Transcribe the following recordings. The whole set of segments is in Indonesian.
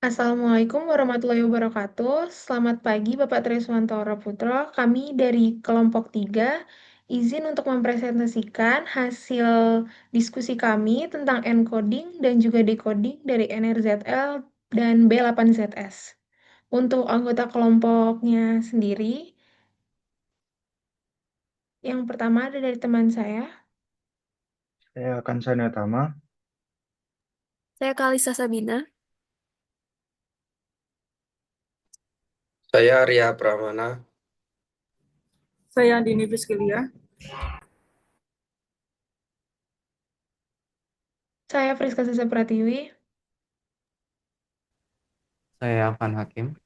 Assalamualaikum warahmatullahi wabarakatuh. Selamat pagi Bapak Triswantoro Putro. Kami dari kelompok 3 izin untuk mempresentasikan hasil diskusi kami tentang encoding dan juga decoding dari NRZL dan B8ZS. Untuk anggota kelompoknya sendiri, yang pertama ada dari teman saya. Saya akan Sanya Tama. Saya Kalisa Sabina. Saya Arya Pramana. Saya Dini Priscilia. Saya Friska Sasa Pratiwi. Saya Afan Hakim.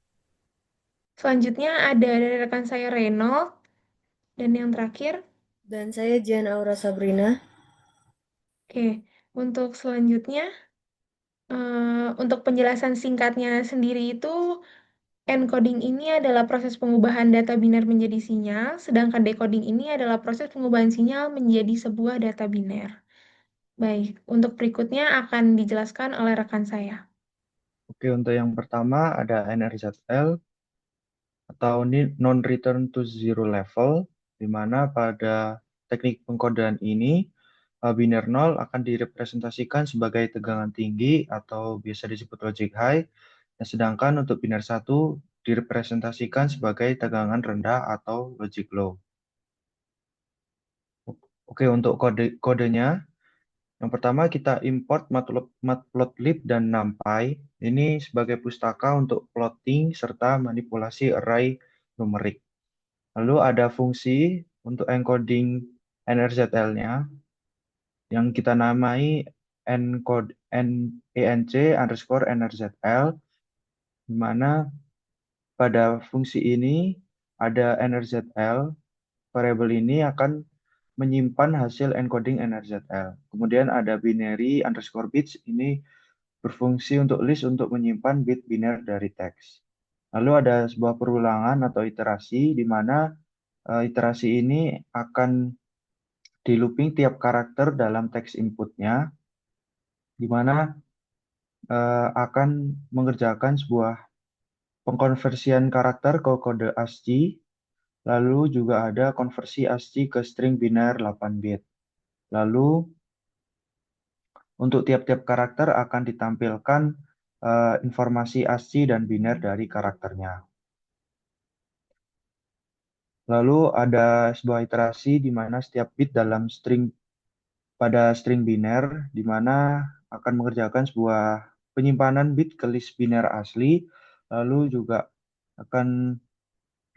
Selanjutnya ada dari rekan saya Reynold. Dan yang terakhir, Dan saya Jan Aura Sabrina. oke, untuk selanjutnya, untuk penjelasan singkatnya sendiri itu, encoding ini adalah proses pengubahan data biner menjadi sinyal, sedangkan decoding ini adalah proses pengubahan sinyal menjadi sebuah data biner. Baik, untuk berikutnya akan dijelaskan oleh rekan saya. Oke, untuk yang pertama ada NRZL atau non-return to zero level, di mana pada teknik pengkodean ini biner 0 akan direpresentasikan sebagai tegangan tinggi atau biasa disebut logic high, dan sedangkan untuk biner 1 direpresentasikan sebagai tegangan rendah atau logic low. Oke, untuk kodenya, yang pertama kita import matplotlib dan numpy. Ini sebagai pustaka untuk plotting serta manipulasi array numerik. Lalu ada fungsi untuk encoding NRZL-nya yang kita namai encode enc underscore NRZL, di mana pada fungsi ini ada NRZL. Variabel ini akan menyimpan hasil encoding NRZL. Kemudian ada binary underscore bits, ini berfungsi untuk list untuk menyimpan bit biner dari teks. Lalu ada sebuah perulangan atau iterasi, di mana iterasi ini akan di looping tiap karakter dalam teks inputnya, di mana akan mengerjakan sebuah pengkonversian karakter ke kode ASCII, lalu juga ada konversi ASCII ke string biner 8 bit. Lalu untuk tiap-tiap karakter akan ditampilkan informasi ASCII dan biner dari karakternya. Lalu ada sebuah iterasi di mana setiap bit dalam pada string biner, di mana akan mengerjakan sebuah penyimpanan bit ke list biner asli, lalu juga akan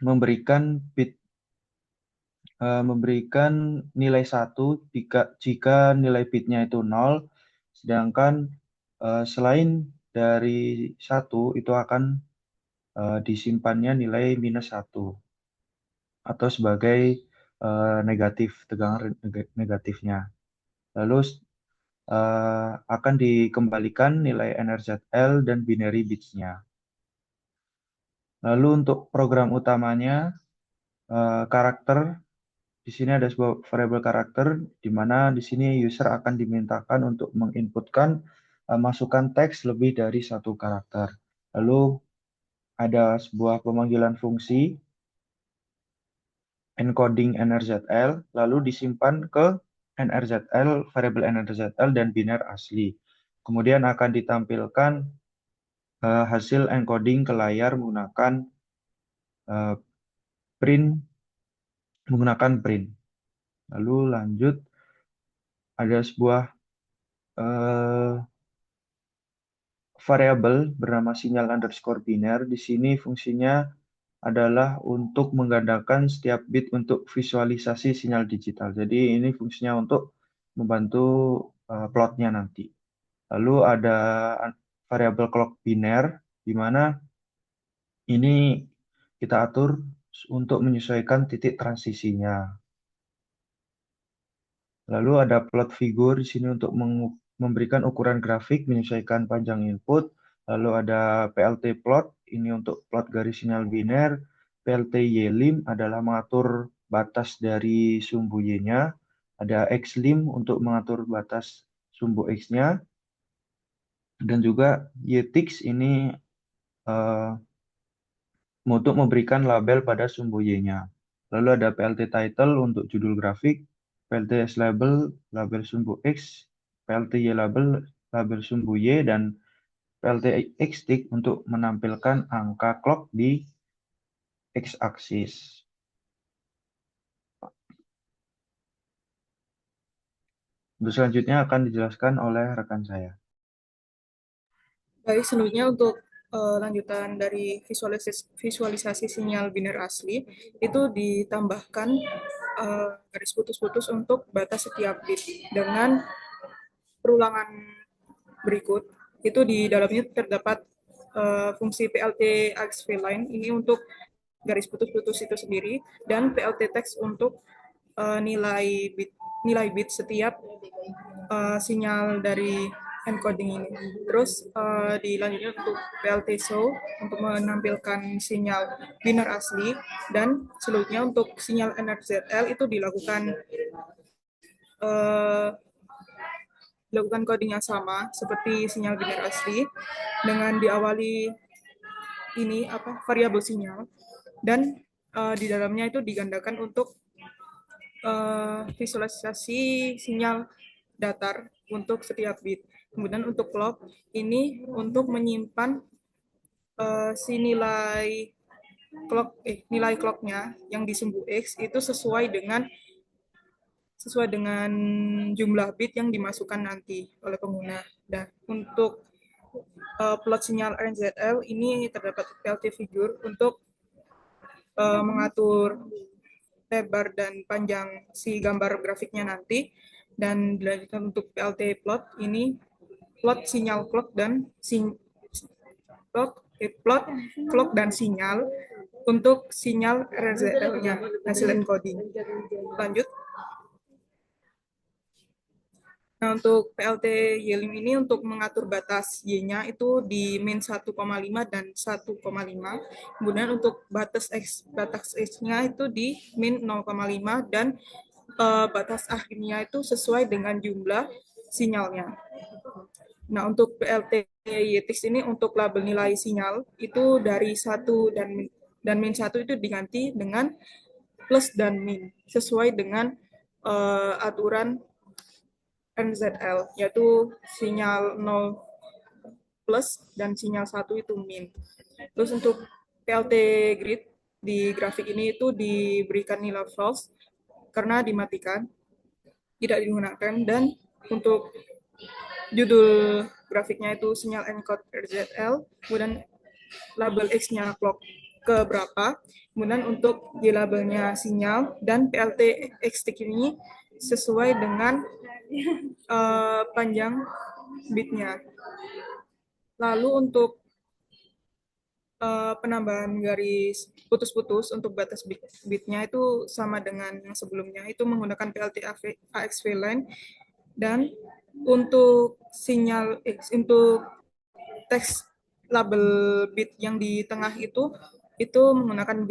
memberikan nilai 1 jika nilai bitnya itu 0, sedangkan selain dari 1 itu akan disimpannya nilai minus 1 atau sebagai negatif, tegangan negatifnya. Lalu akan dikembalikan nilai NRZL dan binary bits-nya. Lalu untuk program utamanya, karakter, di sini ada sebuah variabel karakter, di mana di sini user akan dimintakan untuk menginputkan masukan teks lebih dari satu karakter. Lalu ada sebuah pemanggilan fungsi encoding NRZL, lalu disimpan ke NRZL, variabel NRZL dan biner asli. Kemudian akan ditampilkan hasil encoding ke layar uh, print menggunakan print. Lalu lanjut ada sebuah variabel bernama sinyal underscore biner. Di sini fungsinya adalah untuk menggandakan setiap bit untuk visualisasi sinyal digital. Jadi ini fungsinya untuk membantu plotnya nanti. Lalu ada variabel clock biner, di mana ini kita atur untuk menyesuaikan titik transisinya. Lalu ada plot figure di sini untuk memberikan ukuran grafik menyesuaikan panjang input. Lalu ada PLT plot, ini untuk plot garis sinyal biner. PLT ylim adalah mengatur batas dari sumbu y-nya. Ada xlim untuk mengatur batas sumbu x-nya. Dan juga ytix ini eh, untuk memberikan label pada sumbu Y-nya. Lalu ada PLT title untuk judul grafik, PLT S label, label sumbu X, PLT Y label, label sumbu Y, dan PLT X tick untuk menampilkan angka clock di X-aksis. Untuk selanjutnya akan dijelaskan oleh rekan saya. Baik, selanjutnya untuk lanjutan dari visualisasi sinyal biner asli, itu ditambahkan garis putus-putus untuk batas setiap bit dengan perulangan berikut. Itu di dalamnya terdapat fungsi PLT AXV line ini untuk garis putus-putus itu sendiri, dan PLT text untuk nilai bit setiap sinyal dari encoding ini. Terus dilanjutnya untuk PLT show untuk menampilkan sinyal biner asli, dan selanjutnya untuk sinyal NRZL itu dilakukan coding yang sama seperti sinyal biner asli dengan diawali variabel sinyal, dan di dalamnya itu digandakan untuk visualisasi sinyal datar untuk setiap bit. Kemudian untuk clock ini untuk menyimpan si nilai clocknya yang di sumbu X itu sesuai dengan jumlah bit yang dimasukkan nanti oleh pengguna. Dan untuk plot sinyal RNZL ini terdapat PLT figure untuk mengatur lebar dan panjang si gambar grafiknya nanti. Dan dilanjutkan untuk PLT plot ini plot sinyal clock dan clock dan sinyal untuk sinyal RZL-nya hasil encoding. Lanjut. Nah, untuk PLT Y-lim ini untuk mengatur batas Y-nya itu di min 1,5 dan 1,5. Kemudian untuk batas X-nya itu di min 0,5 dan batas akhirnya itu sesuai dengan jumlah sinyalnya. Nah, untuk PLT YTX ini untuk label nilai sinyal itu dari 1 dan min 1 itu diganti dengan plus dan min sesuai dengan aturan NZL, yaitu sinyal 0 plus dan sinyal 1 itu min. Terus untuk PLT grid di grafik ini itu diberikan nilai false karena dimatikan, tidak digunakan, dan untuk judul grafiknya itu sinyal encode RZL, kemudian label X-nya clock ke berapa, kemudian untuk di labelnya sinyal, dan PLT X-tick ini sesuai dengan panjang bitnya. Lalu untuk penambahan garis putus-putus untuk batas bitnya itu sama dengan yang sebelumnya, itu menggunakan PLT AXV line, dan untuk untuk teks label bit yang di tengah itu menggunakan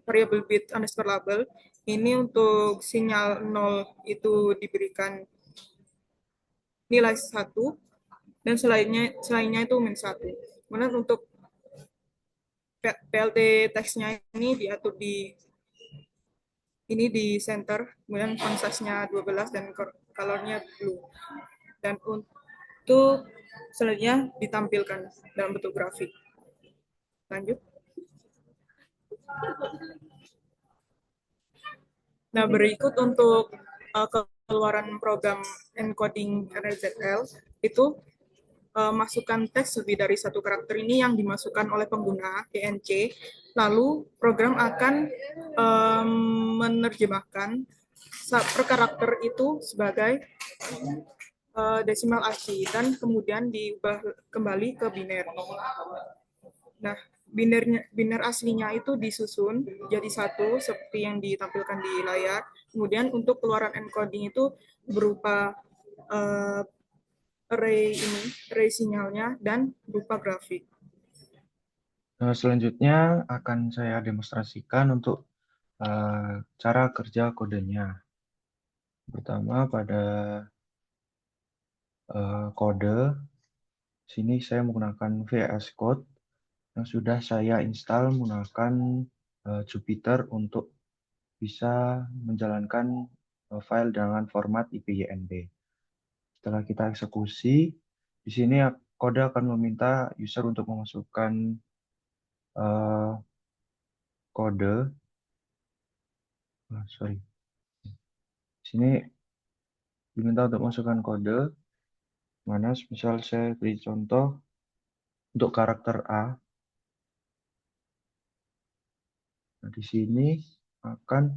variable bit underscore label. Ini untuk sinyal 0 itu diberikan nilai 1, dan selainnya itu min 1. Kemudian untuk PLT teksnya ini diatur di center, kemudian font size-nya 12 dan color-nya blue. Dan untuk selanjutnya ditampilkan dalam bentuk grafik. Lanjut. Nah, berikut untuk keluaran program encoding RZL itu masukkan teks lebih dari satu karakter ini yang dimasukkan oleh pengguna ENC, lalu program akan menerjemahkan per karakter itu sebagai desimal ASCII dan kemudian diubah kembali ke biner. Nah, biner aslinya itu disusun jadi satu seperti yang ditampilkan di layar. Kemudian untuk keluaran encoding itu berupa array sinyalnya dan berupa grafik. Nah, selanjutnya akan saya demonstrasikan untuk cara kerja kodenya. Pertama pada kode, sini saya menggunakan VS Code. yang sudah saya install menggunakan Jupyter untuk bisa menjalankan file dengan format IPYNB. Setelah kita eksekusi, di sini kode akan meminta user untuk memasukkan eh, kode. Sorry, di sini diminta untuk masukkan kode. Mana, misal saya beri contoh untuk karakter A. Nah, di sini akan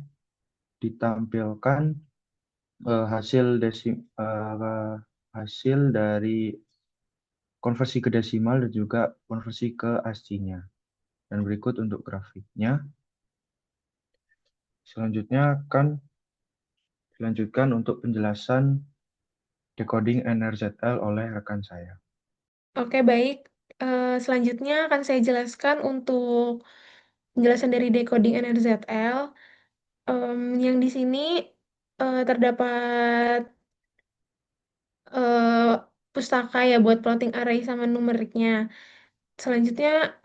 ditampilkan hasil dari konversi ke desimal dan juga konversi ke ASCII-nya. Dan berikut untuk grafiknya. Selanjutnya akan dilanjutkan untuk penjelasan decoding NRZL oleh rekan saya. Oke, baik. Selanjutnya akan saya jelaskan untuk penjelasan dari decoding NRZL. Yang di sini terdapat eh, pustaka ya buat plotting array sama numeriknya. Selanjutnya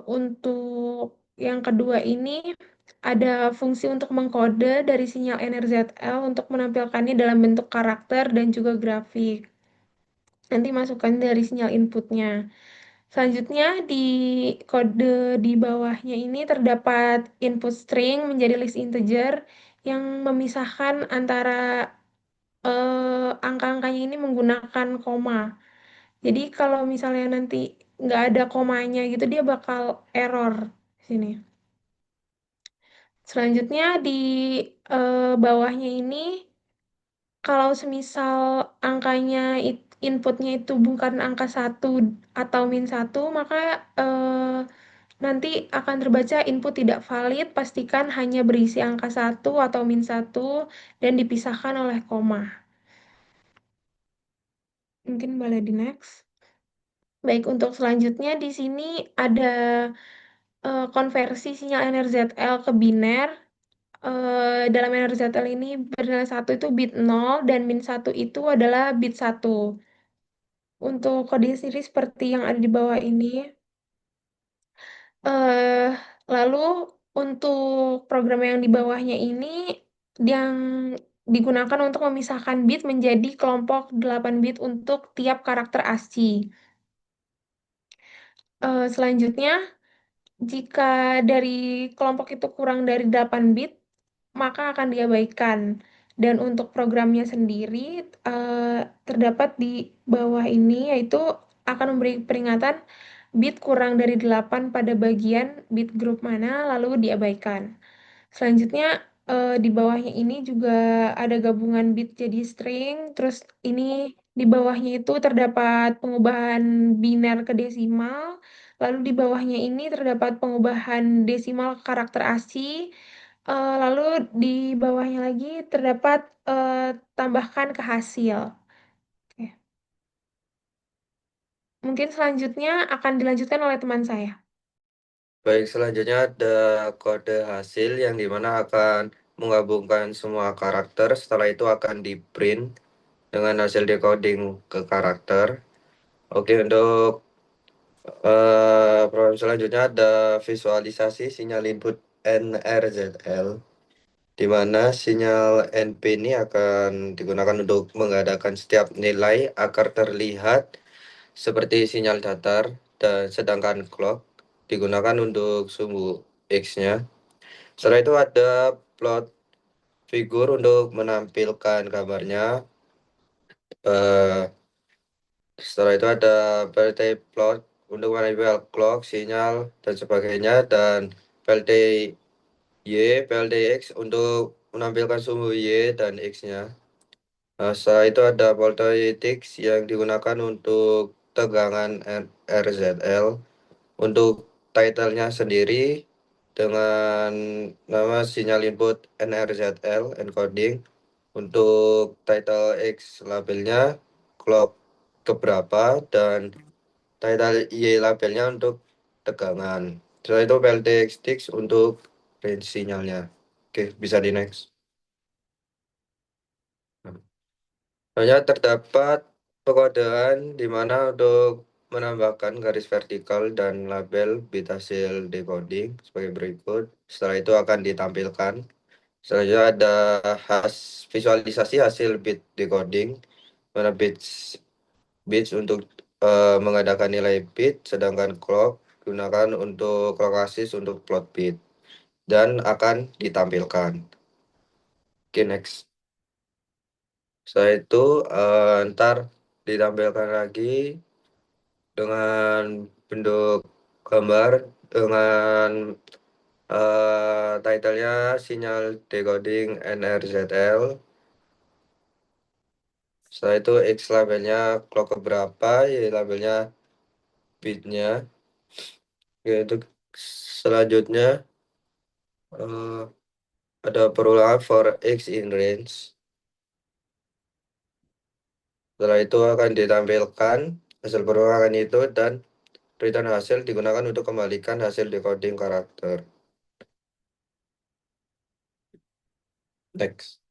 untuk yang kedua ini ada fungsi untuk mengkode dari sinyal NRZL untuk menampilkannya dalam bentuk karakter dan juga grafik. Nanti masukkan dari sinyal inputnya. Selanjutnya di kode di bawahnya ini terdapat input string menjadi list integer yang memisahkan antara angka-angkanya ini menggunakan koma. Jadi kalau misalnya nanti nggak ada komanya gitu dia bakal error sini. Selanjutnya di bawahnya ini kalau semisal angkanya inputnya itu bukan angka 1 atau -1, maka nanti akan terbaca input tidak valid, pastikan hanya berisi angka 1 atau -1 dan dipisahkan oleh koma. Mungkin boleh di next. Baik, untuk selanjutnya di sini ada konversi sinyal NRZL ke biner. Dalam NRZL ini bernilai 1 itu bit 0 dan -1 itu adalah bit 1. Untuk kode sendiri seperti yang ada di bawah ini. eh Lalu untuk program yang di bawahnya ini yang digunakan untuk memisahkan bit menjadi kelompok 8 bit untuk tiap karakter ASCII. Selanjutnya, jika dari kelompok itu kurang dari 8 bit, maka akan diabaikan. Dan untuk programnya sendiri terdapat di bawah ini, yaitu akan memberi peringatan bit kurang dari 8 pada bagian bit grup mana, lalu diabaikan. Selanjutnya di bawahnya ini juga ada gabungan bit jadi string, terus ini di bawahnya itu terdapat pengubahan biner ke desimal, lalu di bawahnya ini terdapat pengubahan desimal ke karakter ASCII, lalu di bawahnya lagi terdapat tambahkan ke hasil. Oke. Mungkin selanjutnya akan dilanjutkan oleh teman saya. Baik, selanjutnya ada kode hasil yang dimana akan menggabungkan semua karakter. Setelah itu akan di print dengan hasil decoding ke karakter. Oke, untuk program selanjutnya ada visualisasi sinyal input NRZL, di mana sinyal NP ini akan digunakan untuk mengadakan setiap nilai agar terlihat seperti sinyal datar, dan sedangkan clock digunakan untuk sumbu X-nya. Setelah itu ada plot figur untuk menampilkan gambarnya. Eh, Setelah itu ada PLT plot untuk menampilkan clock, sinyal, dan sebagainya. Dan PLT Y, PLT X untuk menampilkan sumbu Y dan X-nya. Nah, setelah itu ada voltaitics yang digunakan untuk tegangan RZL. Untuk title-nya sendiri dengan nama sinyal input NRZL encoding. Untuk title X labelnya clock keberapa, dan title Y labelnya untuk tegangan. Setelah itu PLTX untuk range sinyalnya. Oke, bisa di next. Hanya terdapat pengodaan di mana untuk menambahkan garis vertikal dan label bit hasil decoding sebagai berikut. Setelah itu akan ditampilkan. Selanjutnya ada visualisasi hasil bit decoding, mana bits untuk mengadakan nilai bit, sedangkan clock gunakan untuk clock assist untuk plot bit dan akan ditampilkan. Oke, next. Setelah itu ntar ditampilkan lagi dengan bentuk gambar dengan title-nya sinyal decoding NRZL. Setelah itu X labelnya clock keberapa, Y labelnya bitnya. Yaitu selanjutnya ada perulangan for X in range. Setelah itu akan ditampilkan hasil perulangan itu dan return hasil digunakan untuk kembalikan hasil decoding karakter. Next.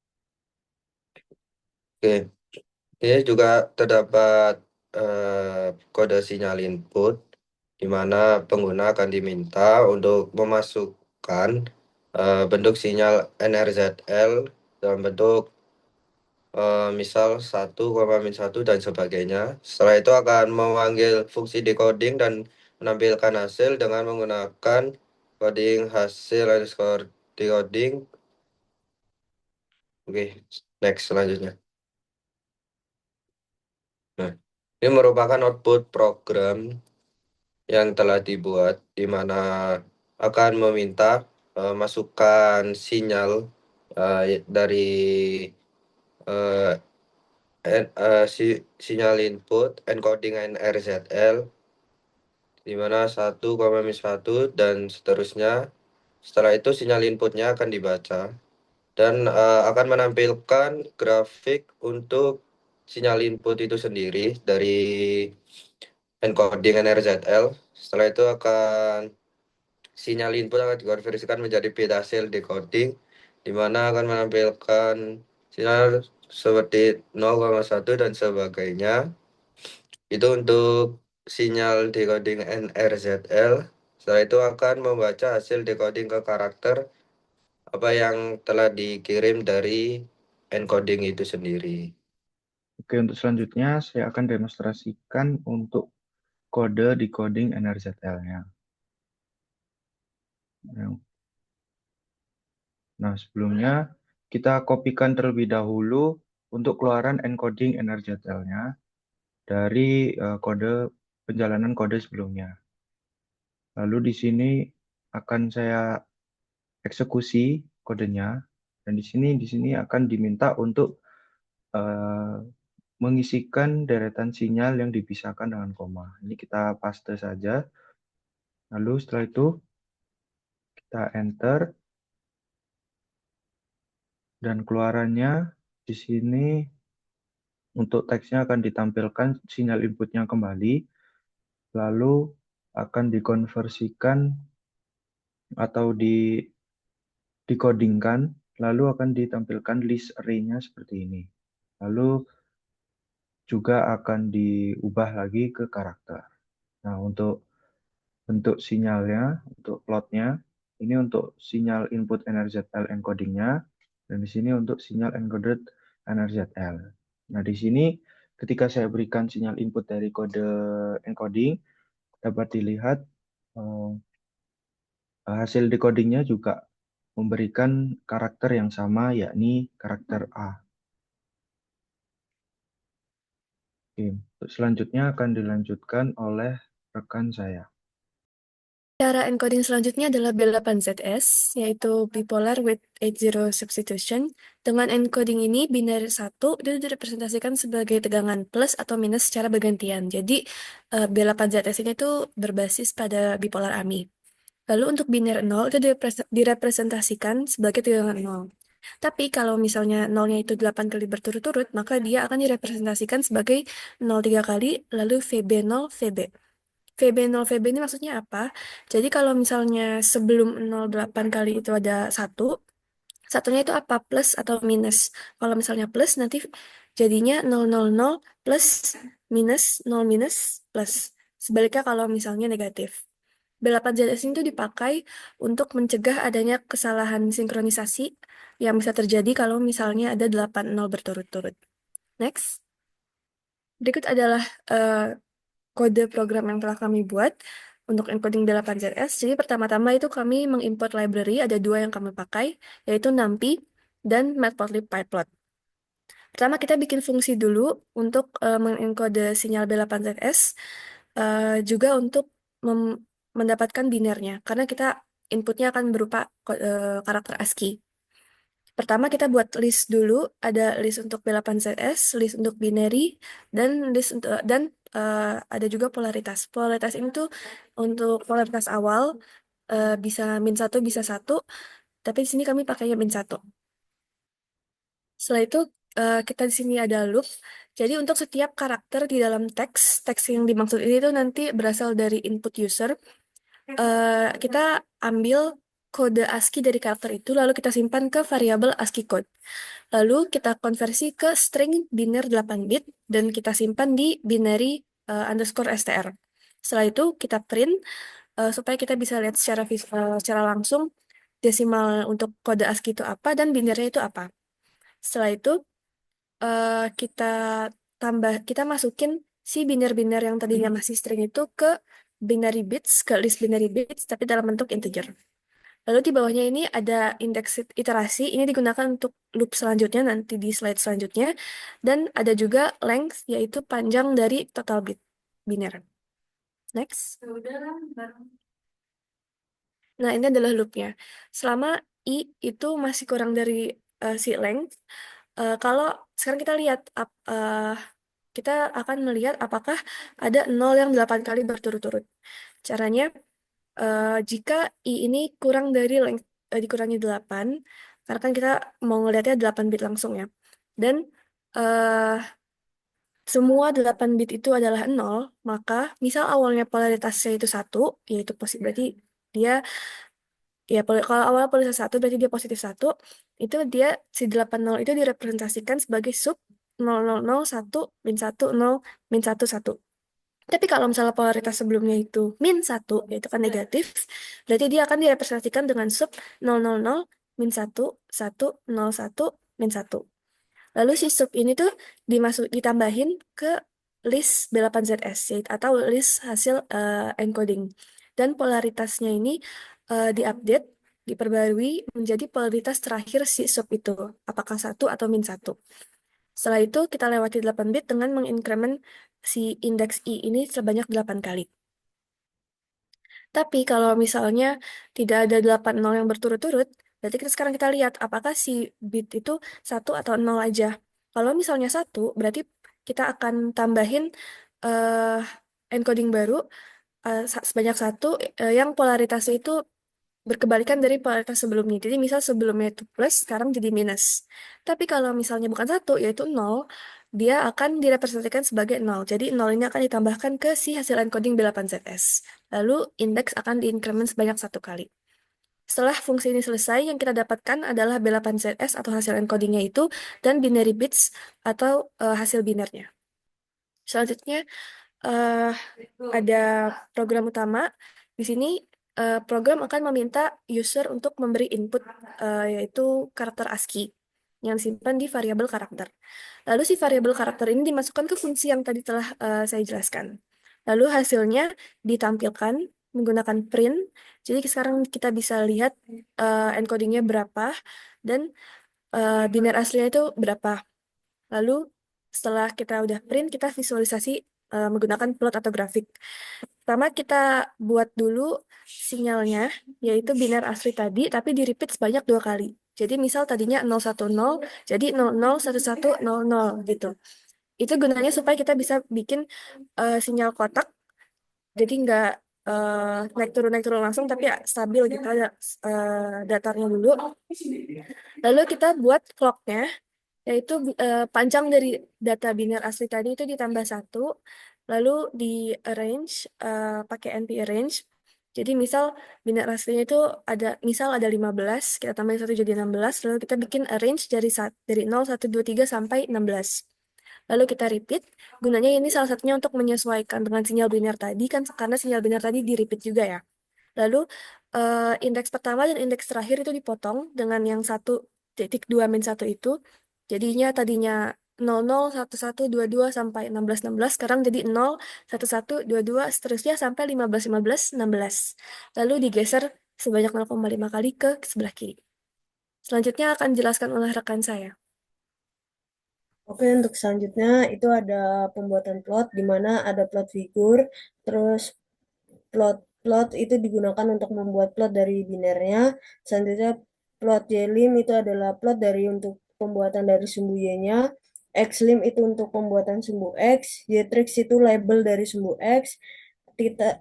Oke, ini juga terdapat kode sinyal input di mana pengguna akan diminta untuk memasukkan bentuk sinyal NRZL dalam bentuk misal 1,-1 dan sebagainya. Setelah itu akan memanggil fungsi decoding dan menampilkan hasil dengan menggunakan coding hasil underscore decoding. Oke, next selanjutnya. Nah, ini merupakan output program yang telah dibuat di mana akan meminta masukan sinyal dari sinyal input encoding NRZL di mana 1,-1 dan seterusnya. Setelah itu sinyal inputnya akan dibaca dan akan menampilkan grafik untuk sinyal input itu sendiri dari encoding NRZL. Setelah itu sinyal input akan dikonversikan menjadi bit hasil decoding di mana akan menampilkan sinyal seperti 0,1 dan sebagainya. Itu untuk sinyal decoding NRZL. Setelah itu akan membaca hasil decoding ke karakter apa yang telah dikirim dari encoding itu sendiri. Oke, untuk selanjutnya saya akan demonstrasikan untuk kode decoding NRZL-nya. Nah, sebelumnya kita kopikan terlebih dahulu untuk keluaran encoding NRZL-nya dari kode penjalanan kode sebelumnya. Lalu di sini akan saya eksekusi kodenya dan di sini akan diminta untuk mengisikan deretan sinyal yang dipisahkan dengan koma. Ini kita paste saja. Lalu setelah itu kita enter dan keluarannya di sini untuk teksnya akan ditampilkan sinyal inputnya kembali, lalu akan dikonversikan atau dikodingkan, lalu akan ditampilkan list array-nya seperti ini. Lalu juga akan diubah lagi ke karakter. Nah, untuk bentuk sinyalnya, untuk plotnya, ini untuk sinyal input NRZL encodingnya, dan di sini untuk sinyal encoded NRZL. Nah, di sini ketika saya berikan sinyal input dari kode encoding, dapat dilihat hasil decodingnya juga memberikan karakter yang sama, yakni karakter A. Oke, selanjutnya akan dilanjutkan oleh rekan saya. Cara encoding selanjutnya adalah B8ZS, yaitu bipolar with 80 substitution. Dengan encoding ini, binary 1 itu direpresentasikan sebagai tegangan plus atau minus secara bergantian. Jadi, B8ZS ini tuh berbasis pada bipolar AMI. Lalu untuk binary 0 itu direpresentasikan sebagai tegangan 0. Tapi kalau misalnya 0-nya itu 8 kali berturut-turut, maka dia akan direpresentasikan sebagai 0 3 kali, lalu VB0, VB. VB0, VB ini maksudnya apa? Jadi kalau misalnya sebelum 0,8 kali itu ada 1, satunya itu apa? Plus atau minus. Kalau misalnya plus, nanti jadinya 000 plus minus 0 minus plus. Sebaliknya kalau misalnya negatif. B8ZS itu dipakai untuk mencegah adanya kesalahan sinkronisasi yang bisa terjadi kalau misalnya ada 8 0 berturut-turut. Next. Berikut adalah kode program yang telah kami buat untuk encoding B8ZS. Jadi pertama-tama itu kami mengimport library, ada dua yang kami pakai, yaitu NumPy dan Matplotlib PyPlot. Pertama kita bikin fungsi dulu untuk mengenkode sinyal B8ZS, juga untuk mendapatkan binernya, karena kita inputnya akan berupa karakter ASCII. Pertama kita buat list dulu, ada list untuk B8ZS, list untuk binary, dan list untuk ada juga polaritas. Polaritas ini tuh untuk polaritas awal bisa -1 bisa 1, tapi di sini kami pakainya -1. Setelah itu kita di sini ada loop. Jadi untuk setiap karakter di dalam teks yang dimaksud ini tuh nanti berasal dari input user. Kita ambil kode ASCII dari karakter itu, lalu kita simpan ke variabel ASCII code. Lalu kita konversi ke string biner 8 bit, dan kita simpan di binary _str. Setelah itu kita print supaya kita bisa lihat secara langsung desimal untuk kode ASCII itu apa dan binernya itu apa. Setelah itu kita masukin si biner-biner yang tadinya masih string itu ke binary bits, ke list binary bits, tapi dalam bentuk integer. Lalu di bawahnya ini ada indeks iterasi, ini digunakan untuk loop selanjutnya nanti di slide selanjutnya, dan ada juga length, yaitu panjang dari total bit biner. Next. Nah, ini adalah loopnya. Selama I itu masih kurang dari si length, kalau sekarang kita lihat, kita akan melihat apakah ada 0 yang 8 kali berturut-turut. Caranya, jika I ini kurang dari length, dikurangi 8, karena kan kita mau ngelihatnya 8 bit langsung ya. Dan semua 8 bit itu adalah 0, maka misal awalnya polaritasnya itu 1, yaitu positif, berarti dia, ya kalau awal polaritas 1 berarti dia positif 1, itu dia si 80 itu direpresentasikan sebagai sub 0001 -1 0 -1 1. Tapi kalau misalnya polaritas sebelumnya itu -1, yaitu kan negatif, berarti dia akan direpresentasikan dengan sub 000 -1 1 0 1 -1. Lalu si sub ini tuh ditambahin ke list B8ZS atau list hasil encoding. Dan polaritasnya ini diupdate, diperbarui menjadi polaritas terakhir si sub itu, apakah 1 atau -1. Setelah itu kita lewati 8 bit dengan mengincrement si indeks I ini sebanyak 8 kali. Tapi kalau misalnya tidak ada 80 yang berturut-turut, berarti sekarang kita lihat apakah si bit itu 1 atau 0 aja. Kalau misalnya 1, berarti kita akan tambahin encoding baru sebanyak 1 yang polaritasnya itu berkebalikan dari polaritas sebelumnya. Jadi misal sebelumnya itu plus, sekarang jadi minus. Tapi kalau misalnya bukan 1, yaitu 0, dia akan direpresentasikan sebagai 0. Jadi 0 ini akan ditambahkan ke si hasil encoding B8ZS. Lalu indeks akan diincrement sebanyak 1 kali. Setelah fungsi ini selesai, yang kita dapatkan adalah B8ZS atau hasil encodingnya itu, dan binary bits atau hasil binernya. Selanjutnya, ada program utama. Di sini program akan meminta user untuk memberi input, yaitu karakter ASCII yang disimpan di variabel karakter. Lalu si variabel karakter ini dimasukkan ke fungsi yang tadi telah saya jelaskan. Lalu hasilnya ditampilkan menggunakan print. Jadi sekarang kita bisa lihat encodingnya berapa dan biner aslinya itu berapa. Lalu setelah kita udah print, kita visualisasi menggunakan plot atau grafik. Pertama kita buat dulu sinyalnya, yaitu biner asli tadi, tapi di repeat sebanyak 2 kali. Jadi misal tadinya 010, jadi 001100 gitu. Itu gunanya supaya kita bisa bikin sinyal kotak, jadi nggak naik turun langsung, tapi ya stabil gitu, ada datarnya dulu. Lalu kita buat clocknya, yaitu panjang dari data biner asli tadi itu ditambah 1, lalu di arrange pakai NP arrange. Jadi misal biner aslinya itu misal ada 15, kita tambahin 1 jadi 16, lalu kita bikin arrange dari 0, 1, 2, 3 sampai 16. lalu kita repeat. Gunanya ini salah satunya untuk menyesuaikan dengan sinyal biner tadi kan, karena sinyal biner tadi di repeat juga ya. Lalu indeks pertama dan indeks terakhir itu dipotong dengan yang 1.2-1 itu. Jadinya tadinya 00, 11, 22 sampai 16, 16, sekarang jadi 0, 11, 22, seterusnya sampai 15, 15, 16. Lalu digeser sebanyak 0,5 kali ke sebelah kiri. Selanjutnya akan dijelaskan oleh rekan saya. Oke, untuk selanjutnya itu ada pembuatan plot di mana ada plot figur, terus plot itu digunakan untuk membuat plot dari binernya. Selanjutnya plot ylim itu adalah plot dari untuk pembuatan dari sumbu y-nya. Xlim itu untuk pembuatan sumbu x, ytrix itu label dari sumbu x.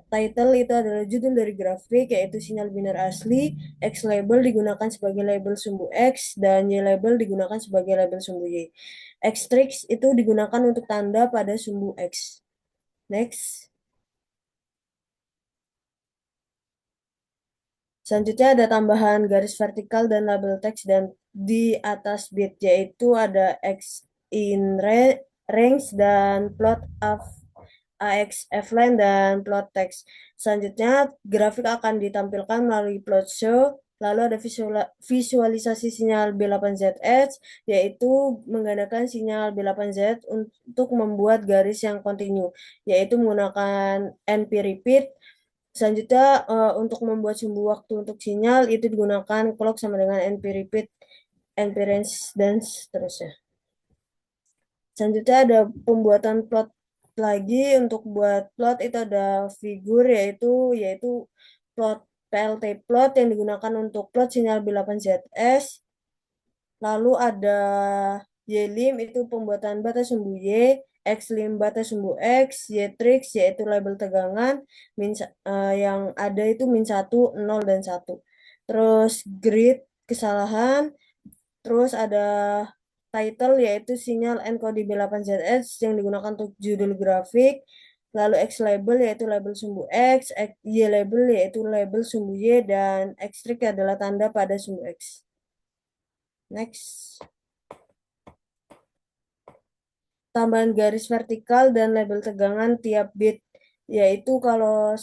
Title itu adalah judul dari grafik yaitu sinyal biner asli. X label digunakan sebagai label sumbu x dan y label digunakan sebagai label sumbu y. Xtrix itu digunakan untuk tanda pada sumbu x. Next. Selanjutnya ada tambahan garis vertikal dan label teks dan di atas bit, yaitu ada X in range dan plot of AX Fline dan plot text. Selanjutnya grafik akan ditampilkan melalui plot show, lalu ada visualisasi sinyal B8ZH, yaitu menggunakan sinyal B8Z untuk membuat garis yang kontinu, yaitu menggunakan NP repeat. Selanjutnya untuk membuat sumbu waktu untuk sinyal itu digunakan clock sama dengan NP repeat, NP range, dan seterusnya. Selanjutnya ada pembuatan plot lagi. Untuk buat plot itu ada figur yaitu plot PLT plot yang digunakan untuk plot sinyal B8ZS. Lalu ada ylim itu pembuatan batas sumbu y, xlim batas sumbu x, ytrix yaitu label tegangan, yang ada itu -1, 0, dan 1. Terus grid kesalahan, terus ada title yaitu sinyal encoding B8ZH yang digunakan untuk judul grafik, lalu X label yaitu label sumbu Y label yaitu label sumbu Y, dan X trig adalah tanda pada sumbu X. Next. Tambahan garis vertikal dan label tegangan tiap bit, yaitu kalau 1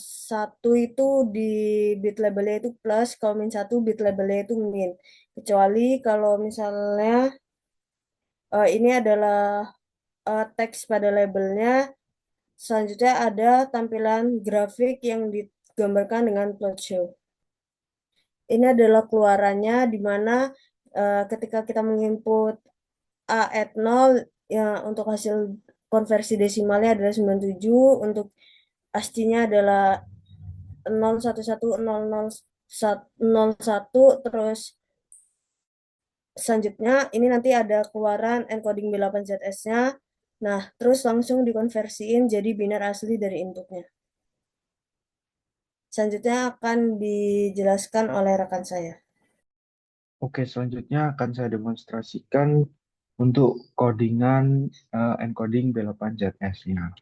itu di bit labelnya itu plus, kalau -1 bit labelnya itu min. Kecuali kalau misalnya ini adalah teks pada labelnya. Selanjutnya ada tampilan grafik yang digambarkan dengan plot show. Ini adalah keluarannya di mana ketika kita menginput A at 0 ya, untuk hasil konversi desimalnya adalah 97, untuk ASCII-nya adalah 0110001, terus selanjutnya ini nanti ada keluaran encoding B8ZS-nya. Nah, terus langsung dikonversiin jadi biner asli dari inputnya. Selanjutnya akan dijelaskan oleh rekan saya. Oke, selanjutnya akan saya demonstrasikan untuk codingan encoding B8ZS-nya.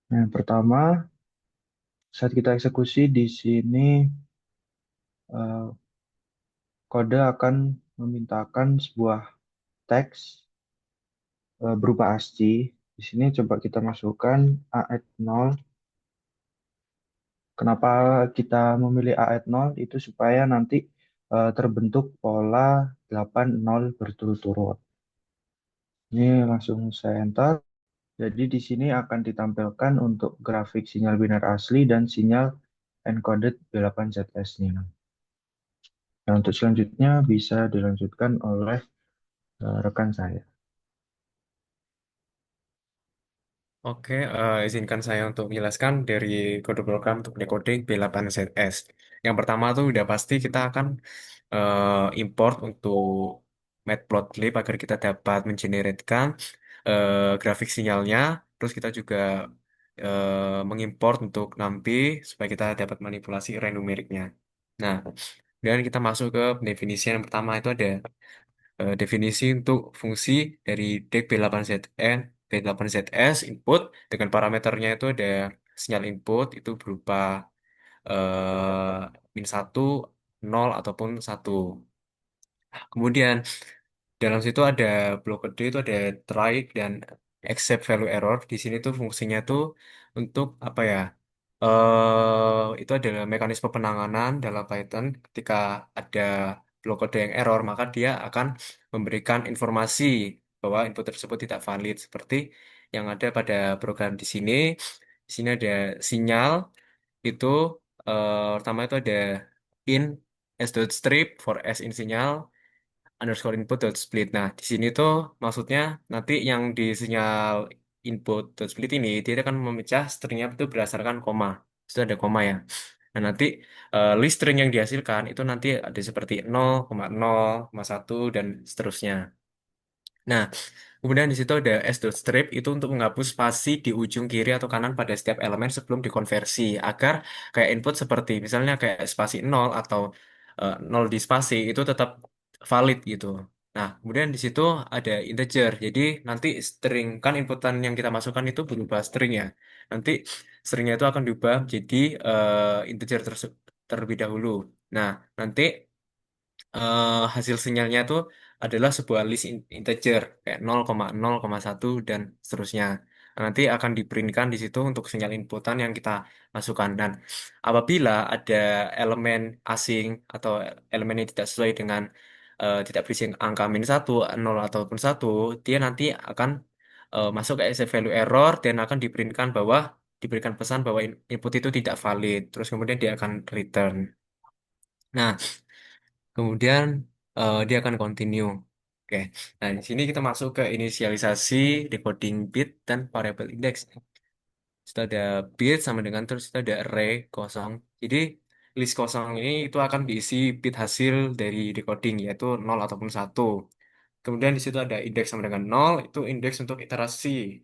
Nah, yang pertama, saat kita eksekusi di sini, kode akan memintakan sebuah teks berupa ASCII. Di sini coba kita masukkan A at 0. Kenapa kita memilih A at 0? Itu supaya nanti terbentuk pola 8-0 berturut-turut. Ini langsung saya enter. Jadi di sini akan ditampilkan untuk grafik sinyal biner asli dan sinyal encoded B8ZS-nya. Nah, untuk selanjutnya bisa dilanjutkan oleh rekan saya. Oke, izinkan saya untuk menjelaskan dari kode program untuk decoding B8ZS. Yang pertama tuh udah pasti kita akan import untuk matplotlib agar kita dapat mengenerate grafik sinyalnya. Terus kita juga mengimport untuk NumPy supaya kita dapat manipulasi array numeriknya. Nah, dan kita masuk ke definisi yang pertama itu ada definisi untuk fungsi dari DEC B8ZN, B8ZS input dengan parameternya itu ada sinyal input itu berupa -1, 0, ataupun 1. Kemudian dalam situ ada blok gede itu ada try dan accept value error. Di sini tuh fungsinya tuh untuk apa ya? Itu adalah mekanisme penanganan dalam Python ketika ada blok kode yang error, maka dia akan memberikan informasi bahwa input tersebut tidak valid seperti yang ada pada program di sini. Di sini ada sinyal itu pertama itu ada in s.strip for s in sinyal underscore input dot split. Nah, di sini tuh maksudnya nanti yang di sinyal input dot split ini dia akan memecah stringnya itu berdasarkan koma. Itu ada koma ya. Nah, nanti list string yang dihasilkan itu nanti ada seperti 0,0,1 dan seterusnya. Nah, kemudian di situ ada s.strip itu untuk menghapus spasi di ujung kiri atau kanan pada setiap elemen sebelum dikonversi agar kayak input seperti misalnya kayak spasi 0 atau 0 di spasi itu tetap valid gitu. Nah, kemudian di situ ada integer. Jadi nanti string kan inputan yang kita masukkan itu berubah string ya. Nanti stringnya itu akan diubah jadi integer terlebih dahulu. Nah, nanti hasil sinyalnya itu adalah sebuah list integer kayak 0,0,1 dan seterusnya. Nah, nanti akan diprintkan di situ untuk sinyal inputan yang kita masukkan. Dan apabila ada elemen asing atau elemen yang tidak sesuai dengan tidak berisi angka -1, 0 ataupun 1, dia nanti akan masuk ke accept value error dan akan diprintkan bahwa diberikan pesan bahwa input itu tidak valid. Terus kemudian dia akan return. Nah, kemudian dia akan continue. Oke, nah di sini kita masuk ke inisialisasi, decoding bit, dan variable index. Kita ada bit sama dengan terus kita ada array kosong. Jadi list kosong ini itu akan diisi bit hasil dari decoding yaitu 0 ataupun 1. Kemudian di situ ada indeks sama dengan 0, itu indeks untuk iterasi.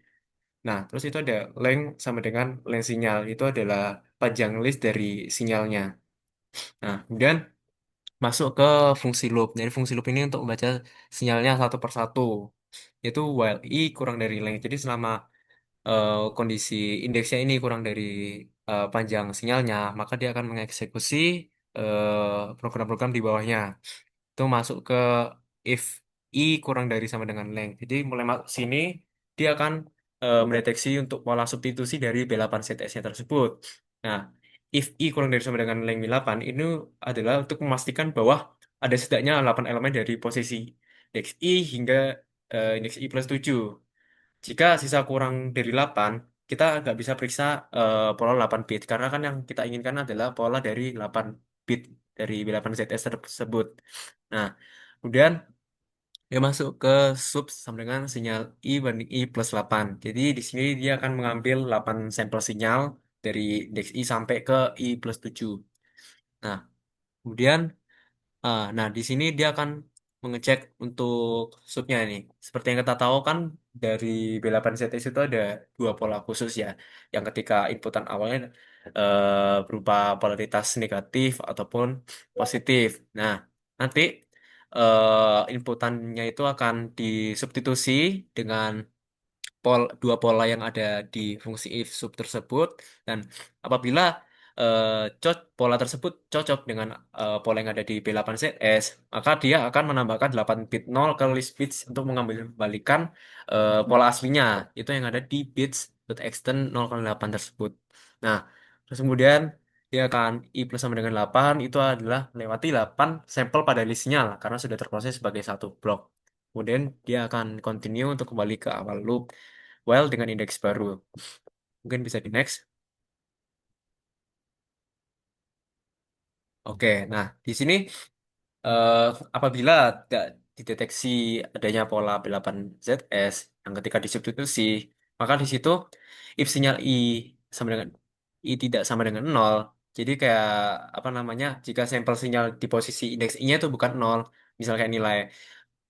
Nah, terus itu ada length sama dengan length sinyal, itu adalah panjang list dari sinyalnya. Nah, kemudian masuk ke fungsi loop. Jadi fungsi loop ini untuk membaca sinyalnya satu per satu. Yaitu while i kurang dari length. Jadi selama kondisi indeksnya ini kurang dari panjang sinyalnya, maka dia akan mengeksekusi program-program di bawahnya. Itu masuk ke if i kurang dari sama dengan length. Jadi mulai masuk sini dia akan mendeteksi untuk pola substitusi dari B8 ZS-nya tersebut. Nah, if i kurang dari sama dengan length B8 ini adalah untuk memastikan bahwa ada setidaknya 8 elemen dari posisi indeks i hingga indeks i plus 7. Jika sisa kurang dari 8, kita nggak bisa periksa pola 8 bit karena kan yang kita inginkan adalah pola dari 8 bit dari B8 ZS tersebut. Nah, kemudian dia masuk ke sub sama dengan sinyal I banding I plus 8. Jadi di sini dia akan mengambil 8 sampel sinyal dari indeks I sampai ke I plus 7. Nah, kemudian nah, di sini dia akan mengecek untuk subnya ini. Seperti yang kita tahu kan dari B8ZS itu ada dua pola khusus ya. Yang ketika inputan awalnya berupa polaritas negatif ataupun positif. Nah, nanti inputannya itu akan disubstitusi dengan dua pola yang ada di fungsi if sub tersebut dan apabila eh, pola tersebut cocok dengan pola yang ada di B8ZS maka dia akan menambahkan 8 bit 0 ke list bits untuk mengambil kembalikan pola aslinya itu yang ada di bits.extend 0,8 tersebut. Nah, terus kemudian dia akan i plus sama dengan 8 itu adalah melewati 8 sampel pada list sinyal karena sudah terproses sebagai satu blok. Kemudian dia akan continue untuk kembali ke awal loop while dengan indeks baru. Mungkin bisa di next. Oke, nah di sini eh, apabila tidak dideteksi adanya pola B8ZS yang ketika disubstitusi, maka di situ if sinyal I sama dengan I tidak sama dengan 0, jadi kayak apa namanya, jika sampel sinyal di posisi indeks I-nya itu bukan 0, misalnya nilai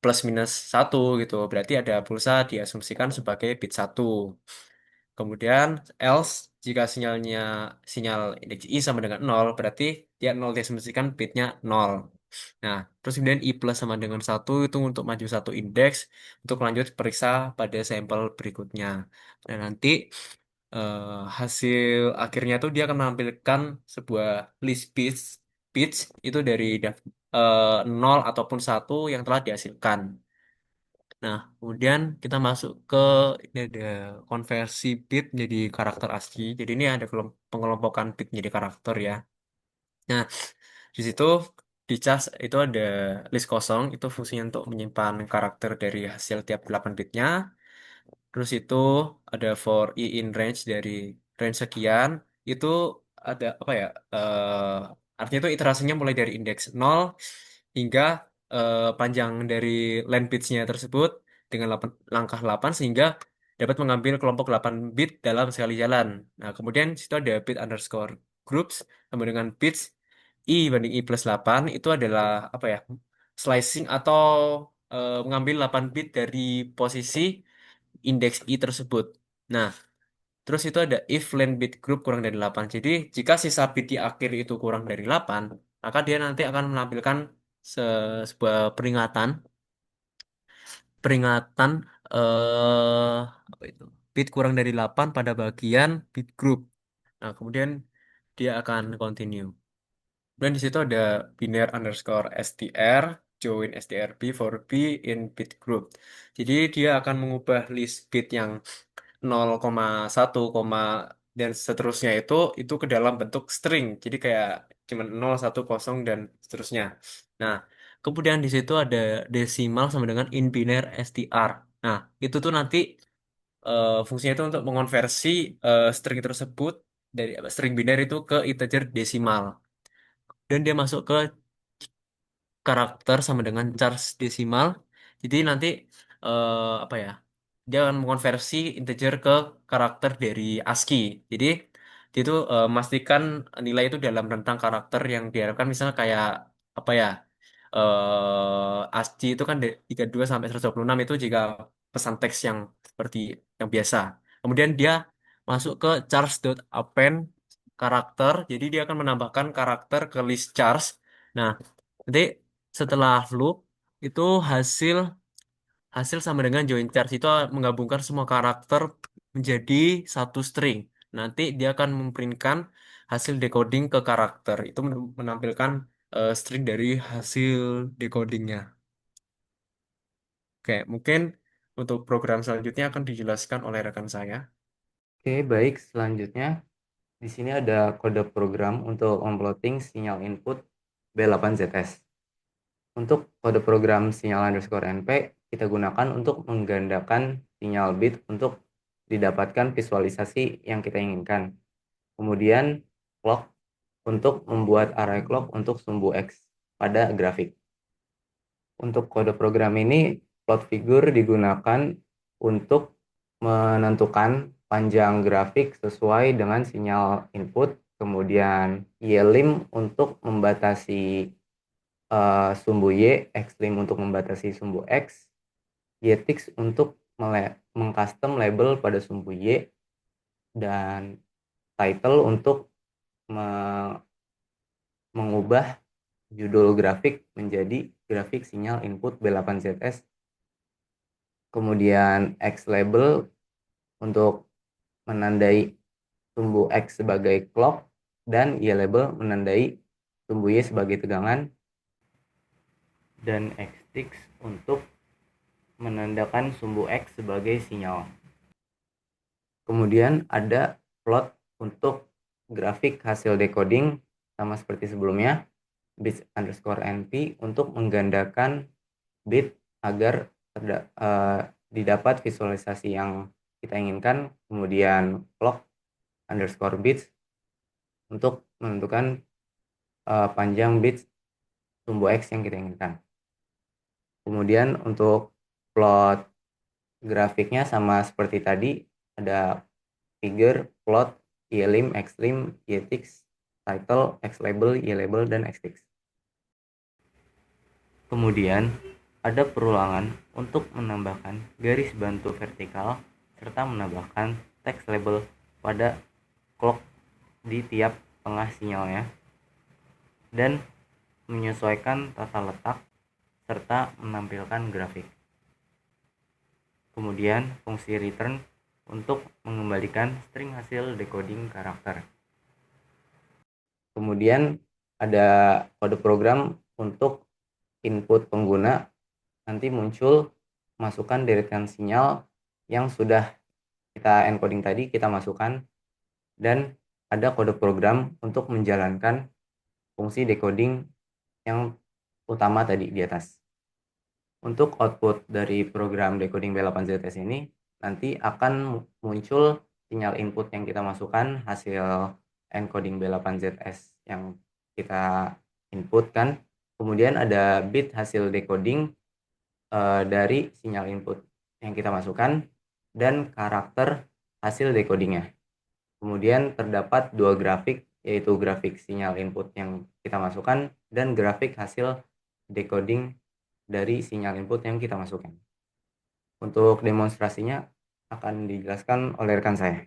plus minus 1 gitu, berarti ada pulsa diasumsikan sebagai bit 1. Kemudian else jika sinyal indeks i sama dengan 0 berarti dia 0 diasumsikan bitnya 0. Nah, terus kemudian i plus sama dengan 1 itu untuk maju satu indeks untuk lanjut periksa pada sampel berikutnya. Dan nanti hasil akhirnya tuh dia akan menampilkan sebuah list bits itu dari 0 ataupun 1 yang telah dihasilkan. Nah, kemudian kita masuk ke ini ada konversi bit menjadi karakter ASCII. Jadi ini ada pengelompokan bit menjadi karakter ya. Nah, di situ di cas itu ada list kosong, itu fungsinya untuk menyimpan karakter dari hasil tiap 8 bitnya. Terus itu ada for i in range dari range sekian, itu ada apa ya? Artinya itu iterasinya mulai dari indeks 0 hingga panjang dari len bitsnya tersebut dengan langkah 8 sehingga dapat mengambil kelompok 8 bit dalam sekali jalan. Nah, kemudian di situ ada bit underscore groups sama dengan bits i banding i plus 8 itu adalah apa ya? Slicing atau mengambil 8 bit dari posisi indeks i tersebut. Nah, terus itu ada if len bit group kurang dari 8. Jadi, jika sisa bit di akhir itu kurang dari 8, maka dia nanti akan menampilkan sebuah peringatan peringatan apa itu? Bit kurang dari 8 pada bagian bit group. Nah, kemudian dia akan continue. Dan di situ ada biner underscore str join strb for b in bit group. Jadi dia akan mengubah list bit yang 0,1, dan seterusnya itu ke dalam bentuk string. Jadi kayak cuman 0, 1, 0 dan seterusnya. Nah, kemudian di situ ada desimal sama dengan in binary str. Nah, itu tuh nanti fungsinya itu untuk mengonversi string tersebut dari string binary itu ke integer desimal. Dan dia masuk ke karakter sama dengan charge desimal. Jadi nanti apa ya? Dia akan mengonversi integer ke karakter dari ASCII. Jadi dia itu memastikan nilai itu dalam rentang karakter yang diharapkan, misalnya kayak apa ya? ASCII itu kan 32 sampai 126 itu jika pesan teks yang seperti yang biasa. Kemudian dia masuk ke charge.append karakter. Jadi dia akan menambahkan karakter ke list charge. Nah, nanti setelah loop itu hasil hasil sama dengan join charge itu menggabungkan semua karakter menjadi satu string. Nanti dia akan memprintkan hasil decoding ke karakter. Itu menampilkan string dari hasil decodingnya. Oke, mungkin untuk program selanjutnya akan dijelaskan oleh rekan saya. Oke, baik. Selanjutnya, di sini ada kode program untuk memplotting sinyal input B8ZS. Untuk kode program sinyal underscore NP, kita gunakan untuk menggandakan sinyal bit untuk didapatkan visualisasi yang kita inginkan. Kemudian, clock untuk membuat array clock untuk sumbu X pada grafik. Untuk kode program ini, plot figure digunakan untuk menentukan panjang grafik sesuai dengan sinyal input, kemudian ylim untuk membatasi sumbu Y, xlim untuk membatasi sumbu X, ytix untuk mengcustom label pada sumbu Y, dan title untuk mengubah judul grafik menjadi grafik sinyal input B8ZS. Kemudian X label untuk menandai sumbu X sebagai clock, dan Y label menandai sumbu Y sebagai tegangan, dan Xtix untuk menandakan sumbu X sebagai sinyal. Kemudian ada plot untuk grafik hasil decoding sama seperti sebelumnya, bits underscore np untuk menggandakan bit agar didapat visualisasi yang kita inginkan, kemudian clock underscore bits untuk menentukan panjang bits sumbu X yang kita inginkan. Kemudian untuk plot grafiknya sama seperti tadi, ada figure, plot, ylim, xlim, ytix, title, xlabel, ylabel, dan xtix. Kemudian ada perulangan untuk menambahkan garis bantu vertikal serta menambahkan text label pada clock di tiap tengah sinyalnya, dan menyesuaikan tata letak serta menampilkan grafik. Kemudian fungsi return untuk mengembalikan string hasil decoding karakter. Kemudian ada kode program untuk input pengguna, nanti muncul masukkan deretan sinyal yang sudah kita encoding tadi, kita masukkan, dan ada kode program untuk menjalankan fungsi decoding yang utama tadi di atas. Untuk output dari program decoding B8ZS ini nanti akan muncul sinyal input yang kita masukkan, hasil encoding B8ZS yang kita inputkan, kemudian ada bit hasil decoding dari sinyal input yang kita masukkan dan karakter hasil decodingnya. Kemudian terdapat dua grafik, yaitu grafik sinyal input yang kita masukkan dan grafik hasil decoding dari sinyal input yang kita masukkan. Untuk demonstrasinya akan dijelaskan oleh rekan saya.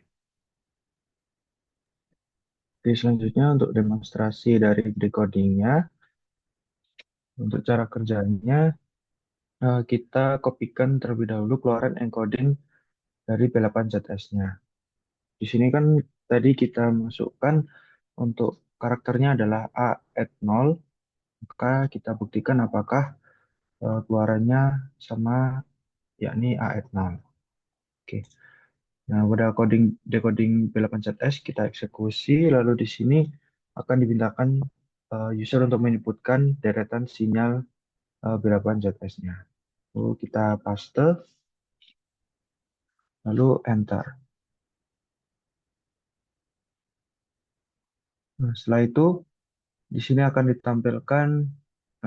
Oke, selanjutnya untuk demonstrasi dari decodingnya, untuk cara kerjanya, kita kopikan terlebih dahulu keluaran encoding dari B8ZS-nya. Di sini kan tadi kita masukkan untuk karakternya adalah A at 0, maka kita buktikan apakah keluarannya sama, yakni A at 0. Oke. Nah, pada decoding B8ZS kita eksekusi, lalu di sini akan dimintakan user untuk menginputkan deretan sinyal B8ZS-nya. Lalu kita paste, lalu enter. Nah, setelah itu di sini akan ditampilkan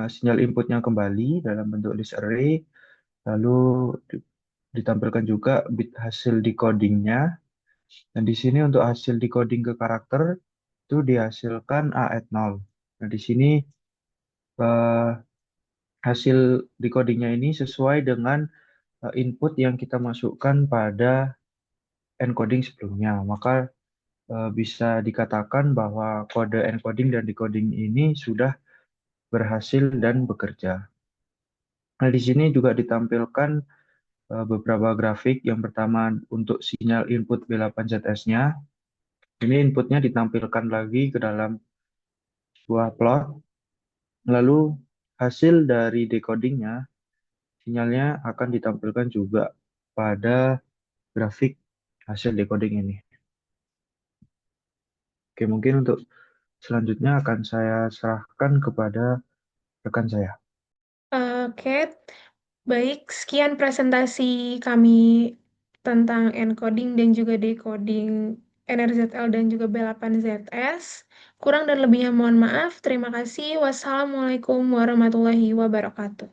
sinyal inputnya kembali dalam bentuk list array, lalu ditampilkan juga bit hasil decodingnya. Dan di sini untuk hasil decoding ke karakter itu dihasilkan A at 0. Nah, di sini hasil decodingnya ini sesuai dengan input yang kita masukkan pada encoding sebelumnya. Maka bisa dikatakan bahwa kode encoding dan decoding ini sudah berhasil dan bekerja. Nah, di sini juga ditampilkan beberapa grafik. Yang pertama untuk sinyal input B8ZS-nya. Ini inputnya ditampilkan lagi ke dalam sebuah plot. Lalu hasil dari decodingnya, sinyalnya akan ditampilkan juga pada grafik hasil decoding ini. Oke, mungkin untuk selanjutnya akan saya serahkan kepada rekan saya. Oke, baik. Sekian presentasi kami tentang encoding dan juga decoding NRZL dan juga B8ZS. Kurang dan lebihnya mohon maaf. Terima kasih. Wassalamualaikum warahmatullahi wabarakatuh.